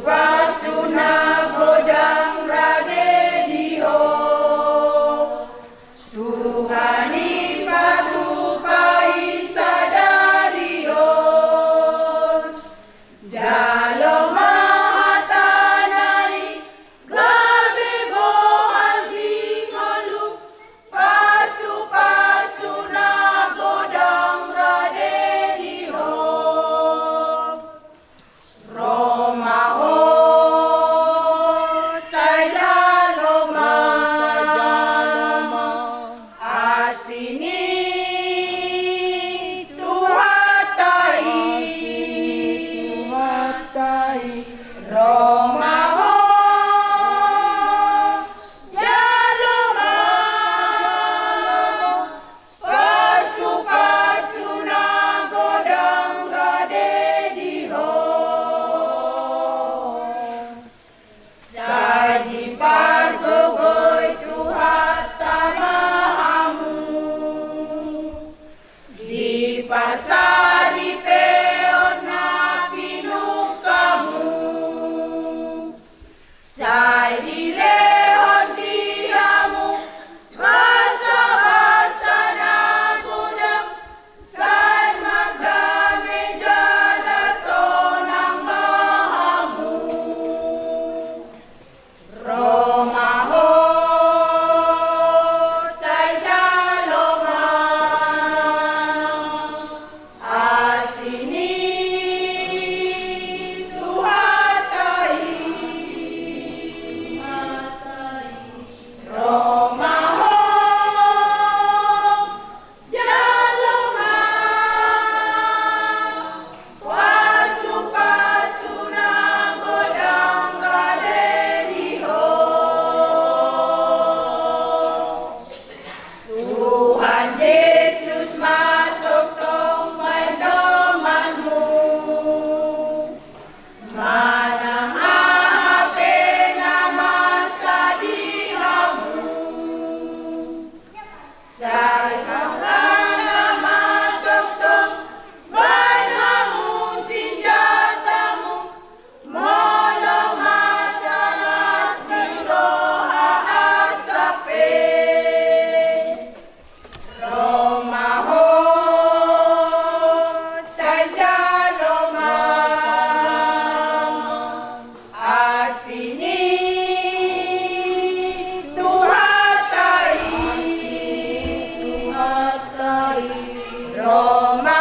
Pasuna godang radedio Tuhan ipatupai sadarion Jalo mahatanai gabebo altingolu Pasuna godang radedio Romaho Sajaloma Asini Tuhatai Romaho Jaloma Pasuna godang radedio Sadi pargogoy Tuhan tamahamu Di pasari peon na pinukamu Sadi lehon dihamu Basa-basa na gudang San magdame jalason ang mahamu Romaho Sajaloma Asini Tuhatai Romaho Jaloma Pasuna godang radedio Tuhan Yesus matutong pandomanmu Manang ahape na masadihamu Sarang matutong banhamu sinjatamu Molong masalah siroha asape Romaho Sajaloma Asini Tuhatai Roma